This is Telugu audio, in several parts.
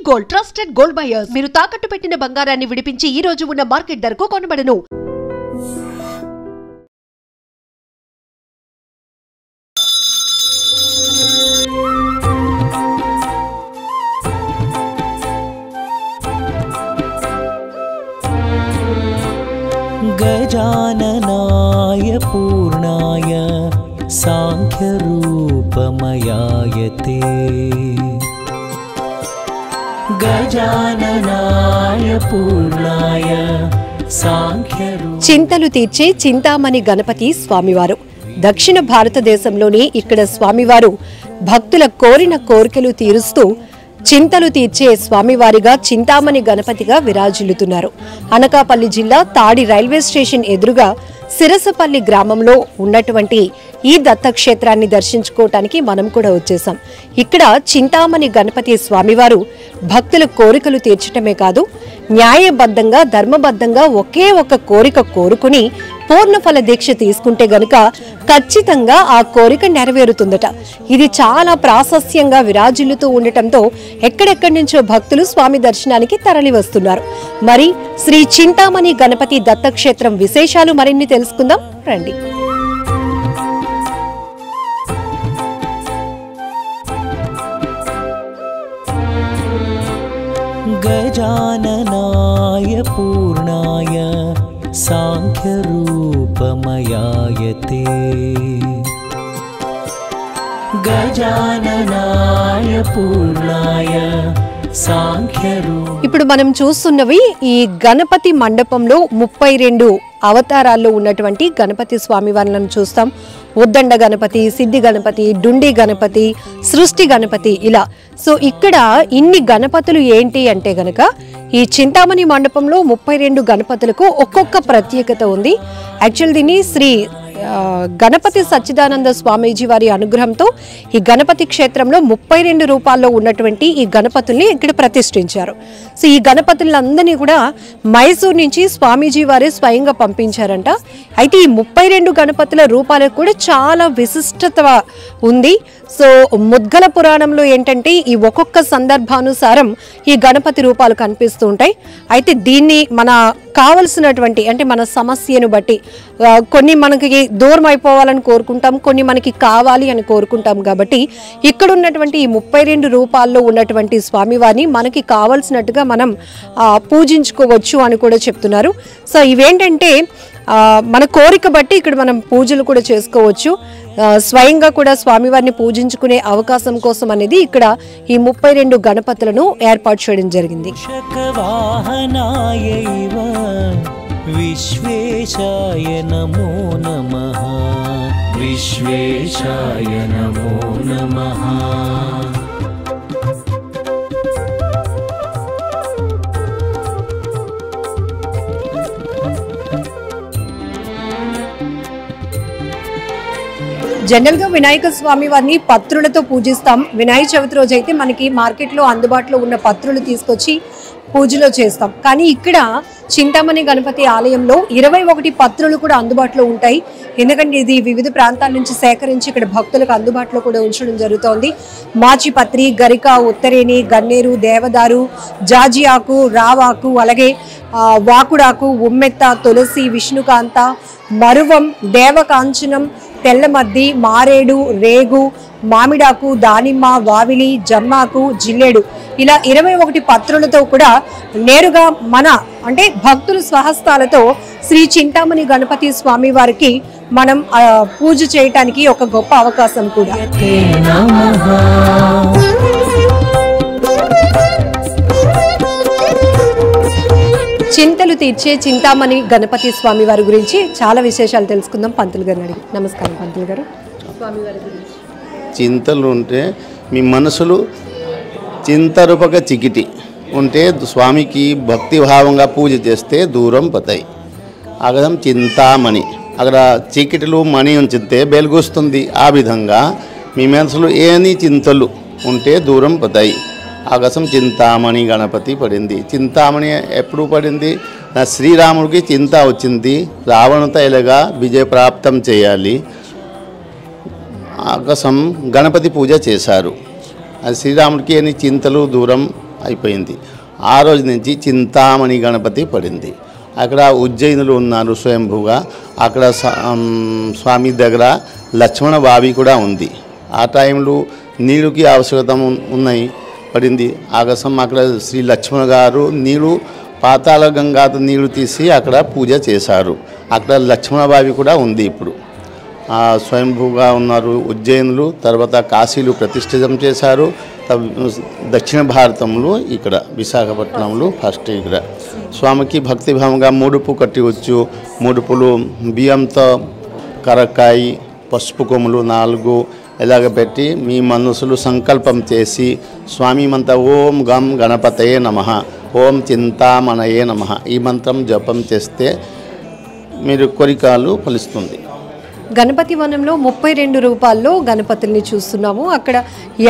Gold trusted gold buyers. మీరు తాకట్టు పెట్టిన బంగారాన్ని విడిపించి ఈ రోజు ఉన్న మార్కెట్ ధరకు కొనబడను. गजाननाय पूर्णाय सांख्यरूपमयाय ते गजाननाय पूर्णाय सांख्यरूप చింతలు తీర్చే చింతామణి గణపతి స్వామివారు దక్షిణ భారతదేశంలోని ఇక్కడ స్వామివారు భక్తుల కోరిన కోరికలు తీరుస్తూ చింతలు తీర్చే స్వామివారిగా చింతామణి గణపతిగా విరాజిల్లుతున్నారు. అనకాపల్లి జిల్లా తాడి రైల్వే స్టేషన్ ఎదురుగా సిరసపల్లి గ్రామంలో ఉన్నటువంటి ఈ దత్తక్షేత్రాన్ని దర్శించుకోవటానికి మనం కూడా వచ్చేసాం. ఇక్కడ చింతామణి గణపతి స్వామివారు భక్తుల కోరికలు తీర్చటమే కాదు, న్యాయబద్ధంగా ధర్మబద్ధంగా ఒకే ఒక కోరిక కోరుకుని పూర్ణఫల దీక్ష తీసుకుంటే గనుక ఖచ్చితంగా ఆ కోరిక నెరవేరుతుందట. ఇది చాలా ప్రాశస్యంగా విరాజిల్లుతూ ఉండటంతో ఎక్కడెక్కడి నుంచో భక్తులు స్వామి దర్శనానికి తరలి వస్తున్నారు. మరి శ్రీ చింతామణి గణపతి దత్తక్షేత్రం విశేషాలు మరిన్ని తెలుసుకుందాం రండి. गजाननाय पूर्णाय सांख्यरूपमयाय ते गजाननाय पूर्णाय ఇప్పుడు మనం చూస్తున్నవి ఈ గణపతి మండపంలో 32 అవతారాల్లో ఉన్నటువంటి గణపతి స్వామి వారిని చూస్తాం. ఉద్దండ గణపతి, సిద్ధి గణపతి, డుండి గణపతి, సృష్టి గణపతి ఇలా. సో ఇక్కడ ఇన్ని గణపతులు ఏంటి అంటే గనక ఈ చింతామణి మండపంలో 32 గణపతులకు ఒక్కొక్క ప్రత్యేకత ఉంది. యాక్చువల్ దీన్ని శ్రీ గణపతి సచ్చిదానంద స్వామీజీ వారి అనుగ్రహంతో ఈ గణపతి క్షేత్రంలో 32 రూపాల్లో ఉన్నటువంటి ఈ గణపతుల్ని ఇక్కడ ప్రతిష్ఠించారు. సో ఈ గణపతులందరినీ కూడా మైసూర్ నుంచి స్వామీజీ వారే స్వయంగా పంపించారంట. అయితే ఈ 32 గణపతుల రూపాలకు కూడా చాలా విశిష్టత ఉంది. సో ముద్గల పురాణంలో ఏంటంటే ఈ ఒక్కొక్క సందర్భానుసారం ఈ గణపతి రూపాలు కనిపిస్తూ ఉంటాయి. అయితే దీన్ని మన కావలసినటువంటి అంటే మన సమస్యను బట్టి కొన్ని మనకి దూరం అయిపోవాలని కోరుకుంటాం, కొన్ని మనకి కావాలి అని కోరుకుంటాం. కాబట్టి ఇక్కడ ఉన్నటువంటి ఈ 32 రూపాల్లో ఉన్నటువంటి స్వామివారిని మనకి కావలసినట్టుగా మనం పూజించుకోవచ్చు అని కూడా చెప్తున్నారు. సో ఇవేంటంటే మన కోరిక బట్టి ఇక్కడ మనం పూజలు కూడా చేసుకోవచ్చు. స్వయంగా కూడా స్వామివారిని పూజించుకునే అవకాశం కోసం అనేది ఇక్కడ ఈ 32 గణపతులను ఏర్పాటు చేయడం జరిగింది. విశ్వేశాయ నమో నమః విశ్వేశాయ నమో నమః. జనరల్ గా వినాయక స్వామి వారిని పత్రులతో పూజిస్తాం. వినాయక చవితి రోజు అయితే మనకి మార్కెట్లో అందుబాటులో ఉన్న పత్రులు తీసుకొచ్చి పూజలో చేస్తాం. కానీ ఇక్కడ చింతామణి గణపతి ఆలయంలో 21 పత్రులు కూడా అందుబాటులో ఉంటాయి. ఎందుకంటే ఇది వివిధ ప్రాంతాల నుంచి సేకరించి ఇక్కడ భక్తులకు అందుబాటులో కూడా ఉంచడం జరుగుతోంది. మాచిపత్రి, గరిక, ఉత్తరేణి, గన్నేరు, దేవదారు, జాజి ఆకు, రావాకు, అలాగే వాకుడాకు, ఉమ్మెత్త, తులసి, విష్ణుకాంత, మరువం, దేవకాంచనం, తెల్లమద్ది, మారేడు, రేగు, మామిడాకు, దానిమ్మ, వావిలి, జమ్మాకు, జిల్లేడు ఇలా 21 పత్రులతో కూడా నేరుగా మన అంటే భక్తులు స్వహస్తాలతో శ్రీ చింతామణి గణపతి స్వామి వారికి మనం పూజ చేయటానికి ఒక గొప్ప అవకాశం కూడా. చింతలు తీర్చే చింతామణి గణపతి స్వామి వారి గురించి చాలా విశేషాలు తెలుసుకుందాం. పంతులు గారిని అడిగి. నమస్కారం పంతులు గారు. స్వామి వారి గురించి చింతలు ఉంటే మీ మనసులు చింతరూపక చికిటి ఉంటే స్వామికి భక్తిభావంగా పూజ చేస్తే దూరం పోతాయి. అగదం చింతామణి అక్కడ చీకటిలు మణి ఉంచితే వెలుగుస్తుంది. ఆ విధంగా మీ మనసులు ఏని చింతలు ఉంటే దూరం పోతాయి. ఆకాశం చింతామణి గణపతి పడింది. చింతామణి ఎప్పుడు పడింది? శ్రీరాముడికి చింత వచ్చింది, రావణుతో ఎలాగా విజయప్రాప్తం చేయాలి. ఆకాశం గణపతి పూజ చేశారు. అది శ్రీరాముడికి అని చింతలు దూరం అయిపోయింది. ఆ రోజు నుంచి చింతామణి గణపతి పడింది. అక్కడ ఉజ్జయినులు ఉన్నారు స్వయంభూగా. అక్కడ స్వామి దగ్గర లక్ష్మణ బావి కూడా ఉంది. ఆ టైంలో నీళ్ళకి ఆవశ్యకత ఉన్నాయి పడింది. ఆకాశం అక్కడ శ్రీ లక్ష్మణ గారు నీళ్ళు పాతాళ గంగాతో నీళ్లు తీసి అక్కడ పూజ చేశారు. అక్కడ లక్ష్మణ బావి కూడా ఉంది. ఇప్పుడు స్వయంభూగా ఉన్నారు ఉజ్జయినులు. తర్వాత కాశీలు ప్రతిష్ఠితం చేశారు. దక్షిణ భారతంలో ఇక్కడ విశాఖపట్నంలో ఫస్ట్ ఇక్కడ స్వామికి భక్తిభావంగా ముడుపు కట్టవచ్చు. ముడుపులు బియ్యంతో కరక్కాయ పసుపు కొమ్ములు 4 ఇలాగ పెట్టి మీ మనసులు సంకల్పం చేసి స్వామి మంత్ర ఓం గం గణపతయే నమః, ఓం చింతామణయే నమః ఈ మంత్రం జపం చేస్తే మీరు కోరికలు ఫలిస్తుంది. గణపతి వనంలో 32 రూపాల్లో గణపతుల్ని చూస్తున్నాము. అక్కడ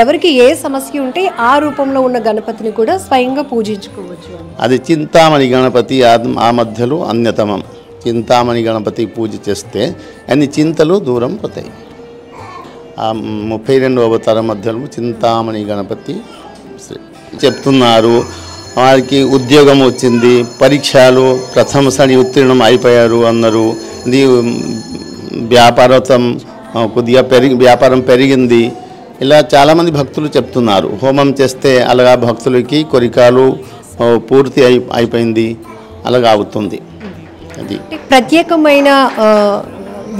ఎవరికి ఏ సమస్య ఉంటే ఆ రూపంలో ఉన్న గణపతిని కూడా స్వయంగా పూజించుకోవచ్చు. అది చింతామణి గణపతి ఆ మధ్యలో అన్యతమం. చింతామణి గణపతి పూజ చేస్తే అన్ని చింతలు దూరం పోతాయి. ఆ 32 అవతారం మధ్యలో చింతామణి గణపతి చెప్తున్నారు. వారికి ఉద్యోగం వచ్చింది, పరీక్షలు ప్రథమసారి ఉత్తీర్ణం అయిపోయారు అన్నారు. ఇది కొద్దిగా వ్యాపారం పెరిగింది. ఇలా చాలామంది భక్తులు చెప్తున్నారు. హోమం చేస్తే అలాగా భక్తులకి కోరికలు పూర్తి అయిపోయింది, అలాగా అవుతుంది. అది ప్రత్యేకమైన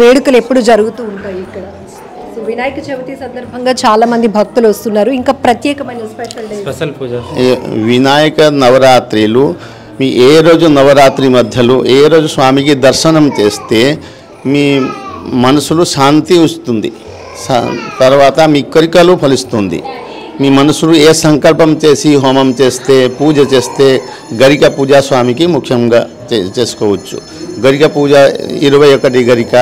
వేడుకలు ఎప్పుడు జరుగుతూ ఉంటాయి ఇక్కడ. వినాయక చవితి సందర్భంగా చాలా మంది భక్తులు వస్తున్నారు. ఇంకా ప్రత్యేకమైన స్పెషల్ పూజ వినాయక నవరాత్రిలు మీ ఏ రోజు నవరాత్రి మధ్యలో ఏ రోజు స్వామికి దర్శనం చేస్తే మీ మనసులో శాంతి వస్తుంది. తర్వాత మీ కోరికలు ఫలిస్తుంది. మీ మనసులో ఏ సంకల్పం చేసి హోమం చేస్తే పూజ చేస్తే గరిక పూజ స్వామికి ముఖ్యంగా చేసుకోవచ్చు. గరిక పూజ 21 గరిక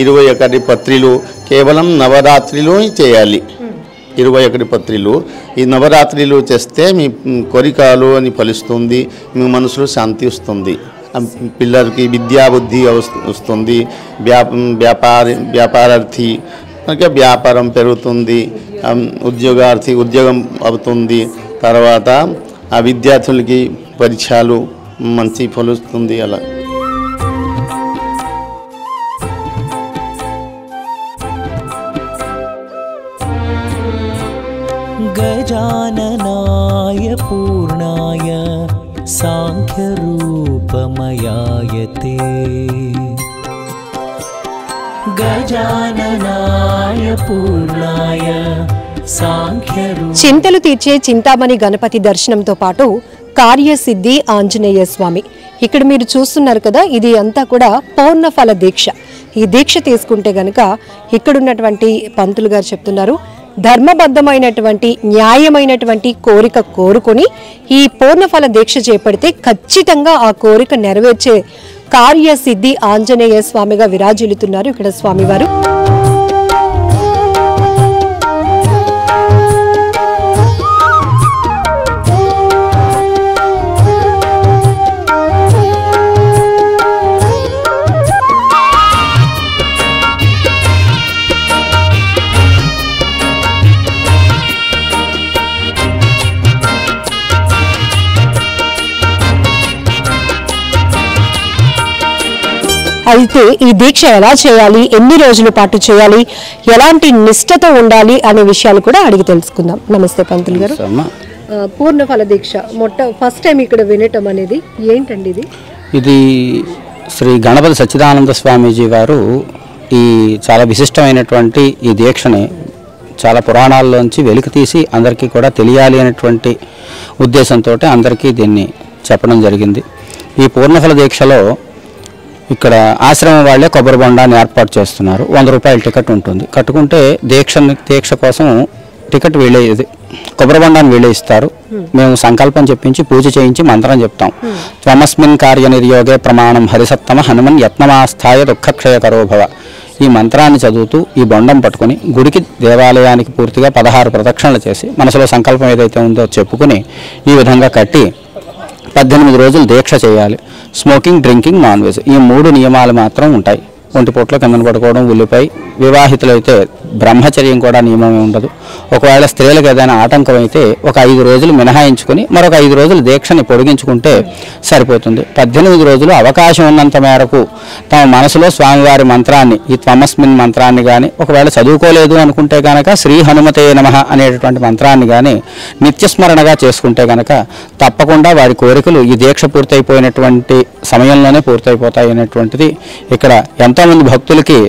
21 పత్రిలు కేవలం నవరాత్రిలో చేయాలి. 21 పత్రిలు ఈ నవరాత్రిలు చేస్తే మీ కోరికలు అని ఫలిస్తుంది. మీ మనసులో శాంతి వస్తుంది. పిల్లలకి విద్యా బుద్ధి వస్తుంది. వ్యాపారార్థి వ్యాపారం పెరుగుతుంది. ఉద్యోగార్థి ఉద్యోగం అవుతుంది. తర్వాత ఆ విద్యార్థులకి పరీక్షలు మంచి ఫలిస్తుంది. అలా गजाननाय पूर्णाय साङ्ख्यरूपमयाय ते गजाननाय पूर्णाय చింతలు తీర్చే చింతామణి గణపతి దర్శనంతో పాటు కార్యసిద్ధి ఆంజనేయ స్వామి ఇక్కడ మీరు చూస్తున్నారు కదా. ఇది అంతా కూడా పౌర్ణఫల దీక్ష. ఈ దీక్ష తీసుకుంటే గనక ఇక్కడున్నటువంటి పంతులు గారు చెప్తున్నారు, ధర్మబద్ధమైనటువంటి న్యాయమైనటువంటి కోరిక కోరుకొని ఈ పూర్ణఫల దీక్ష చేపడితే ఖచ్చితంగా ఆ కోరిక నెరవేర్చే కార్యసిద్ధి ఆంజనేయ స్వామిగా విరాజిల్లుతున్నారు ఇక్కడ స్వామివారు. అయితే ఈ దీక్ష ఎలా చేయాలి, ఎన్ని రోజుల పాటు చేయాలి, ఎలాంటి నిష్ఠతో ఉండాలి అనే విషయాలు కూడా అడిగి తెలుసుకుందాం. నమస్తే పంతులు గారు. పూర్ణఫల దీక్ష ఫస్ట్ టైం ఇక్కడ వినటం అనేది ఏంటండి ఇది? ఇది శ్రీ గణపతి సచ్చిదానంద స్వామీజీ వారు ఈ చాలా విశిష్టమైనటువంటి ఈ దీక్షని చాలా పురాణాల్లోంచి వెలికి తీసి అందరికీ కూడా తెలియాలి అనేటువంటి ఉద్దేశంతో అందరికీ దీన్ని చెప్పడం జరిగింది. ఈ పూర్ణఫల దీక్షలో ఇక్కడ ఆశ్రమం వాళ్ళే కొబ్బరి బొండాన్ని ఏర్పాటు చేస్తున్నారు. 100 రూపాయల టికెట్ ఉంటుంది. కట్టుకుంటే దీక్ష కోసం టికెట్ వీళ్ళే కొబ్బరి బొండాన్ని వీళ్ళే ఇస్తారు. మేము సంకల్పం చెప్పించి పూజ చేయించి మంత్రం చెప్తాం. త్వమస్మిన్ కార్య నిర్యోగే ప్రమాణం హరిసత్తమ హనుమన్ యత్నమాస్థాయ దుఃఖక్షయకరో భవ. ఈ మంత్రాన్ని చదువుతూ ఈ బొండం పట్టుకుని గుడికి దేవాలయానికి పూర్తిగా 16 ప్రదక్షిణలు చేసి మనసులో సంకల్పం ఏదైతే ఉందో చెప్పుకుని ఈ విధంగా కట్టి 18 రోజులు దీక్ష చేయాలి. స్మోకింగ్, డ్రింకింగ్, నాన్ వెజ్ ఈ 3 నియమాలు మాత్రం ఉంటాయి. ఒంటిపూట్లో కిందన పడుకోవడం, ఉల్లిపాయ, వివాహితులైతే బ్రహ్మచర్యం కూడా నియమం ఉండదు. ఒకవేళ స్త్రీలకు ఏదైనా ఆటంకం అయితే ఒక 5 రోజులు మినహాయించుకొని మరొక 5 రోజులు దీక్షని పొడిగించుకుంటే సరిపోతుంది. 18 రోజులు అవకాశం ఉన్నంత మేరకు తమ మనసులో స్వామివారి మంత్రాన్ని, ఈ త్వమస్మిన్ మంత్రాన్ని కానీ, ఒకవేళ చదువుకోలేదు అనుకుంటే కనుక శ్రీ హనుమతే నమః అనేటటువంటి మంత్రాన్ని కానీ నిత్యస్మరణగా చేసుకుంటే కనుక తప్పకుండా వారి కోరికలు ఈ దీక్ష పూర్తయిపోయినటువంటి సమయంలోనే పూర్తయిపోతాయి అనేటువంటిది ఇక్కడ ఎంతోమంది భక్తులకి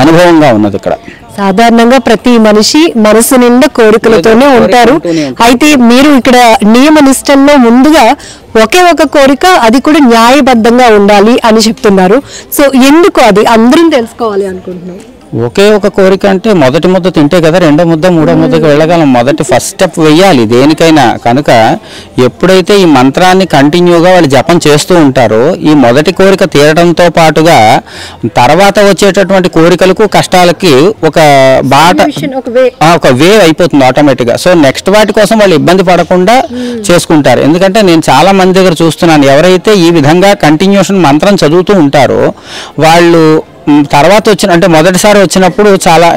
అనుభవంగా ఉన్నది. ఇక్కడ సాధారణంగా ప్రతి మనిషి మనసు నిండా కోరికలతోనే ఉంటారు. అయితే మీరు ఇక్కడ నియమ నిష్టల్లో ముందుగా ఒకే ఒక కోరిక, అది కూడా న్యాయబద్ధంగా ఉండాలి అని చెప్తున్నారు. సో ఎందుకు అది అందరం తెలుసుకోవాలి అనుకుంటున్నాం. ఒకే ఒక కోరిక అంటే మొదటి ముద్ద తింటే కదా రెండో ముద్ద మూడో ముద్దకి వెళ్ళగలం. మొదటి ఫస్ట్ స్టెప్ వెయ్యాలి దేనికైనా. కనుక ఎప్పుడైతే ఈ మంత్రాన్ని కంటిన్యూగా వాళ్ళు జపం చేస్తూ ఉంటారో ఈ మొదటి కోరిక తీరడంతో పాటుగా తర్వాత వచ్చేటటువంటి కోరికలకు కష్టాలకి ఒక బాట, ఒక వే అయిపోతుంది ఆటోమేటిక్గా. సో నెక్స్ట్ వాటి కోసం వాళ్ళు ఇబ్బంది పడకుండా చేసుకుంటారు. ఎందుకంటే నేను చాలా మంది దగ్గర చూస్తున్నాను, ఎవరైతే ఈ విధంగా కంటిన్యూషన్ మంత్రం చదువుతూ ఉంటారో వాళ్ళు తర్వాత అంటే మొదటిసారి వచ్చినప్పుడు చాలా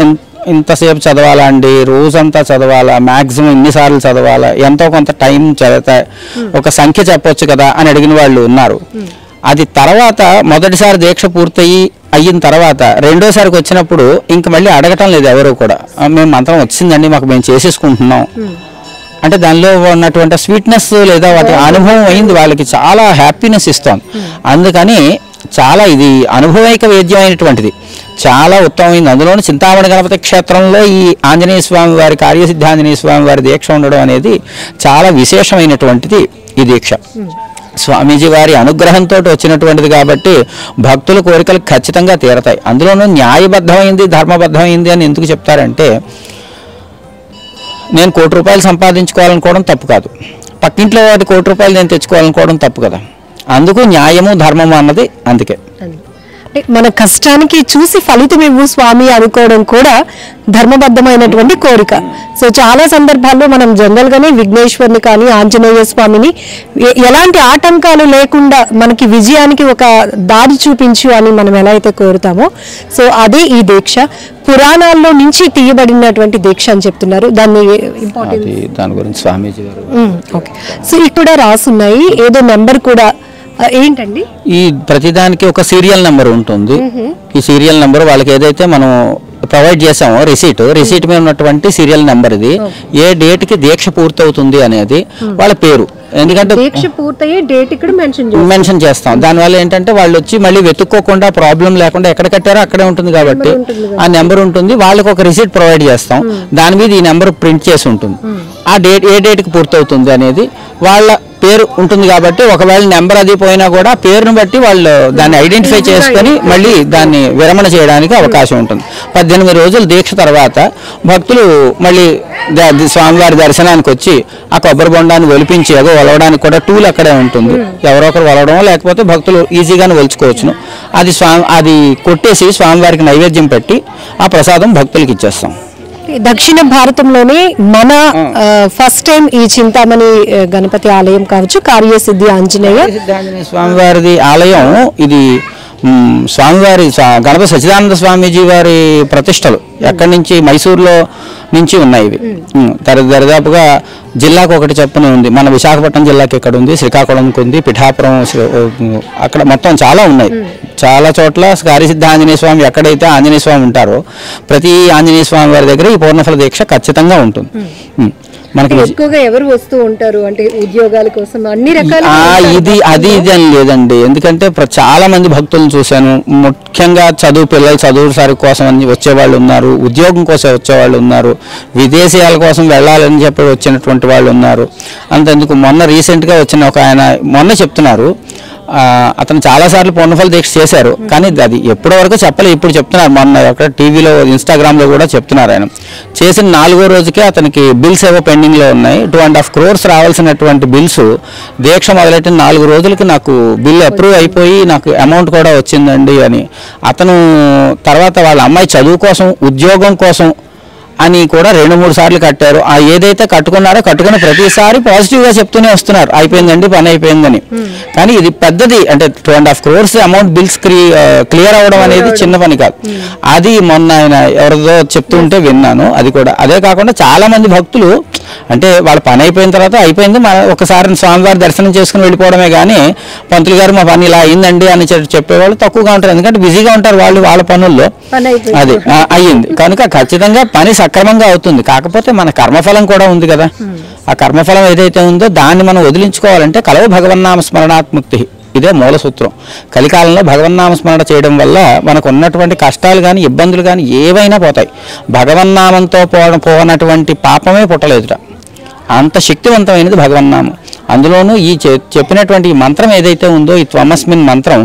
ఇంతసేపు చదవాలా అండి, రోజంతా చదవాలా, మ్యాక్సిమం ఇన్నిసార్లు చదవాలా, ఎంతో కొంత టైం చదివితే ఒక సంఖ్య చెప్పొచ్చు కదా అని అడిగిన వాళ్ళు ఉన్నారు. అది తర్వాత మొదటిసారి దీక్ష పూర్తయి అయిన తర్వాత రెండోసారికి వచ్చినప్పుడు ఇంక మళ్ళీ అడగటం లేదు ఎవరు కూడా. మేము మంత్రం వచ్చిందండి, మాకు మేము చేసేసుకుంటున్నాం అంటే దానిలో ఉన్నటువంటి స్వీట్నెస్ లేదా వాటి అనుభవం అయింది, వాళ్ళకి చాలా హ్యాపీనెస్ ఇస్తాం. అందుకని చాలా ఇది అనుభవైక వేద్యమైనటువంటిది, చాలా ఉత్తమమైంది. అందులోని చింతామణి గణపతి క్షేత్రంలో ఈ ఆంజనేయ స్వామి వారి, కార్యసిద్ధి ఆంజనేయ స్వామి వారి దీక్ష ఉండడం అనేది చాలా విశేషమైనటువంటిది ఈ దీక్ష. స్వామీజీ వారి అనుగ్రహంతో వచ్చినటువంటిది కాబట్టి భక్తుల కోరికలు ఖచ్చితంగా తీరతాయి. అందులోనూ న్యాయబద్ధమైంది, ధర్మబద్ధమైంది అని ఎందుకు చెప్తారంటే, నేను ₹1,00,00,000 సంపాదించుకోవాలనుకోవడం తప్పు కాదు, పక్కింట్లో వాటి ₹1,00,00,000 నేను తెచ్చుకోవాలనుకోవడం తప్పు కదా. అందుకు న్యాయము ధర్మము అన్నది అందుకే. మన కష్టానికి చూసి ఫలితం ఇవ్వు స్వామి అనుకోవడం కూడా ధర్మబద్ధమైనటువంటి కోరిక. సో చాలా సందర్భాల్లో మనం జనరల్ గానే విఘ్నేశ్వరుని కానీ ఆంజనేయ స్వామిని ఎలాంటి ఆటంకాలు లేకుండా మనకి విజయానికి ఒక దారి చూపించు అని మనం ఎలా అయితే కోరుతామో, సో అదే ఈ దీక్ష పురాణాల్లో నుంచి తీయబడినటువంటి దీక్ష అని చెప్తున్నారు. దాని గురించి స్వామీజీ గారు ఓకే. సో ఇక్కడ రాసున్నాయి, ఏదో నెంబర్ కూడా ఏంటండి? ఈ ప్రతిదానికి ఒక సీరియల్ నెంబర్ ఉంటుంది. ఈ సీరియల్ నెంబర్ వాళ్ళకి ఏదైతే మనం ప్రొవైడ్ చేసామో రిసీట్ మీద ఉన్నటువంటి సీరియల్ నెంబర్ ఇది. ఏ డేట్ కి దీక్ష పూర్తవుతుంది అనేది వాళ్ళ పేరు. ఎందుకంటే దీక్ష పూర్తయ్యే డేట్ ఇక్కడ మెన్షన్ చేస్తాం. దానివల్ల ఏంటంటే వాళ్ళు వచ్చి మళ్ళీ వెతుక్కోకుండా ప్రాబ్లం లేకుండా ఎక్కడ కట్టారో అక్కడే ఉంటుంది కాబట్టి ఆ నెంబర్ ఉంటుంది. వాళ్ళకి ఒక రిసీట్ ప్రొవైడ్ చేస్తాం, దాని మీద ఈ నెంబర్ ప్రింట్ చేసి ఉంటుంది. ఆ డేట్ ఏ డేట్ కి పూర్తవుతుంది అనేది వాళ్ళ పేరు ఉంటుంది కాబట్టి ఒకవేళ నెంబర్ అది పోయినా కూడా పేరును బట్టి వాళ్ళు దాన్ని ఐడెంటిఫై చేసుకొని మళ్ళీ దాన్ని విరమణ చేయడానికి అవకాశం ఉంటుంది. 18 రోజులు దీక్ష తర్వాత భక్తులు మళ్ళీ స్వామివారి దర్శనానికి వచ్చి ఆ కొబ్బరి బొండాన్ని ఒలిపించి ఏదో ఒలవడానికి కూడా టూల్ అక్కడే ఉంటుంది. ఎవరో ఒకరు ఒలవడం లేకపోతే భక్తులు ఈజీగానే ఒలుచుకోవచ్చును. అది కొట్టేసి స్వామివారికి నైవేద్యం పెట్టి ఆ ప్రసాదం భక్తులకి ఇచ్చేస్తాం. దక్షిణ భారతంలోనే మన ఫస్ట్ టైం ఈ చింతామణి గణపతి ఆలయం కావచ్చు, కార్యసిద్ధి ఆంజనేయ స్వామివారిది ఆలయం. ఇది స్వామివారి గణపతి సచ్చిదానంద స్వామీజీ వారి ప్రతిష్టలు ఎక్కడి నుంచి, మైసూరులో నుంచి ఉన్నాయి ఇవి. దరిదాపుగా జిల్లాకు ఒకటి చెప్పునే ఉంది. మన విశాఖపట్నం జిల్లాకి ఇక్కడ ఉంది, శ్రీకాకుళంకి ఉంది, పిఠాపురం, అక్కడ మొత్తం చాలా ఉన్నాయి. చాలా చోట్ల కార్యసిద్ధ ఆంజనేయ స్వామి ఎక్కడైతే ఆంజనేయ స్వామి ఉంటారో ప్రతి ఆంజనేయ స్వామి వారి దగ్గర ఈ పూర్ణఫల దీక్ష ఖచ్చితంగా ఉంటుంది. మనకి ఎక్కువగా ఎవరు వస్తూ ఉంటారు అంటే ఉద్యోగాల కోసం అన్ని రకాల ఇది అని లేదండి. ఎందుకంటే చాలా మంది భక్తులను చూశాను. ముఖ్యంగా పిల్లలు చదువు కోసం అని వచ్చేవాళ్ళు ఉన్నారు, ఉద్యోగం కోసం వచ్చేవాళ్ళు ఉన్నారు, విదేశీయాల కోసం వెళ్ళాలని చెప్పి వచ్చినటువంటి వాళ్ళు ఉన్నారు. అంతెందుకు మొన్న రీసెంట్గా వచ్చిన ఒక ఆయన మొన్న చెప్తున్నారు, అతను చాలాసార్లు పూర్ణఫల దీక్ష చేశారు కానీ అది ఎప్పటి వరకు చెప్పలేదు, ఇప్పుడు చెప్తున్నారు. మొన్న అక్కడ టీవీలో, ఇన్స్టాగ్రామ్లో కూడా చెప్తున్నారు. ఆయన చేసిన 4వ రోజుకే అతనికి బిల్స్ ఏవో పెండింగ్లో ఉన్నాయి. 2.5 crores రావాల్సినటువంటి బిల్స్ దీక్ష మొదలెట్టిన 4 రోజులకి నాకు బిల్ అప్రూవ్ అయిపోయి నాకు అమౌంట్ కూడా వచ్చిందండి అని. అతను తర్వాత వాళ్ళ అమ్మాయి చదువు కోసం, ఉద్యోగం కోసం అని కూడా 2-3 సార్లు కట్టారు. ఆ ఏదైతే కట్టుకున్నారో కట్టుకున్న ప్రతిసారి పాజిటివ్గా చెప్తూనే వస్తున్నారు, అయిపోయిందండి పని అయిపోయిందని. కానీ ఇది పెద్దది, అంటే 2.5 crores అమౌంట్ బిల్స్ క్లియర్ అవ్వడం అనేది చిన్న పని కాదు. అది మొన్న ఆయన ఎవరిదో చెప్తూ ఉంటే విన్నాను. అది కూడా అదే కాకుండా చాలా మంది భక్తులు అంటే వాళ్ళ పని అయిపోయిన తర్వాత అయిపోయింది, ఒకసారి స్వామివారి దర్శనం చేసుకుని వెళ్ళిపోవడమే కానీ పంతులు గారు మా పని ఇలా అయిందండి అని చెప్పేవాళ్ళు తక్కువగా ఉంటారు. ఎందుకంటే బిజీగా ఉంటారు వాళ్ళు వాళ్ళ పనుల్లో. అది అయ్యింది కనుక ఖచ్చితంగా పని సక్రమంగా అవుతుంది. కాకపోతే మన కర్మఫలం కూడా ఉంది కదా, ఆ కర్మఫలం ఏదైతే ఉందో దాన్ని మనం వదిలించుకోవాలంటే కలవు భగవన్నామ స్మరణాత్ముక్తి, ఇదే మూల సూత్రం. కలికాలంలో భగవన్నామ స్మరణ చేయడం వల్ల మనకు ఉన్నటువంటి కష్టాలు కానీ ఇబ్బందులు కానీ ఏవైనా పోతాయి. భగవన్నామంతో పోనటువంటి పాపమే పుట్టలేదుట, అంత శక్తివంతమైనది భగవన్నామం. అందులోనూ ఈ చెప్పినటువంటి ఈ మంత్రం ఏదైతే ఉందో, ఈ త్వమస్మిన్ మంత్రం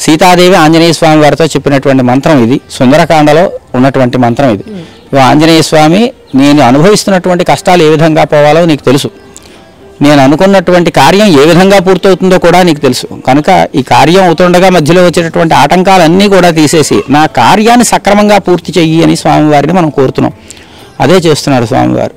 సీతాదేవి ఆంజనేయ స్వామి వారితో చెప్పినటువంటి మంత్రం ఇది. సుందరకాండలో ఉన్నటువంటి మంత్రం ఇది. ఆంజనేయ స్వామి, నేను అనుభవిస్తున్నటువంటి కష్టాలు ఏ విధంగా పోవాలో నీకు తెలుసు, నేను అనుకున్నటువంటి కార్యం ఏ విధంగా పూర్తవుతుందో కూడా నీకు తెలుసు. కనుక ఈ కార్యం అవుతుండగా మధ్యలో వచ్చేటటువంటి ఆటంకాలన్నీ కూడా తీసేసి నా కార్యాన్ని సక్రమంగా పూర్తి చెయ్యి అని స్వామివారిని మనం కోరుతున్నాం. అదే చేస్తున్నాడు స్వామివారు.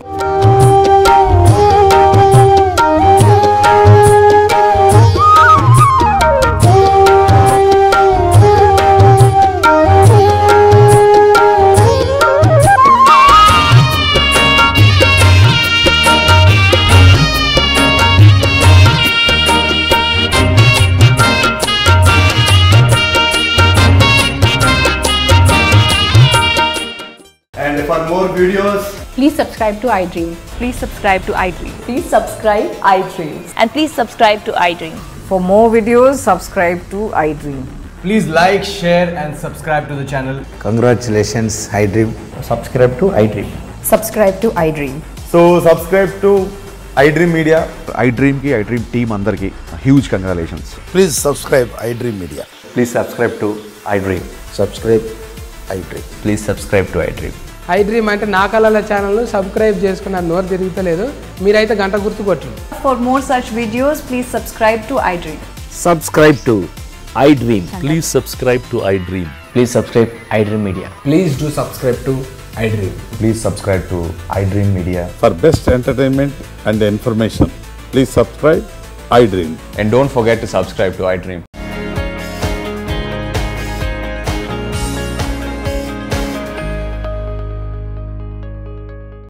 And for more videos, please subscribe to iDream. Please subscribe to iDream. Please subscribe iDream. And please subscribe to iDream. For more videos, subscribe to iDream. please like, share and subscribe to the channel. Congratulations, iDream. Subscribe to iDream. Subscribe to iDream. So subscribe to iDream Media. iDream ki iDream team andarki huge congratulations. Please subscribe iDream Media. Please subscribe to iDream. Subscribe iDream. Please subscribe to iDream. iDream అంటే నా కళల ఛానల్ సబ్స్క్రైబ్ చేసుకున్నారు, నోరు తిరుగుతలేదు, మీరైతే గంట గుర్తు కొట్టండి. For more such videos, please subscribe to iDream. Subscribe to iDream. Please subscribe to iDream. Please subscribe iDream Media. Please do subscribe to iDream. Please subscribe to iDream Media. For best entertainment and information, please subscribe iDream. And don't forget to subscribe to iDream.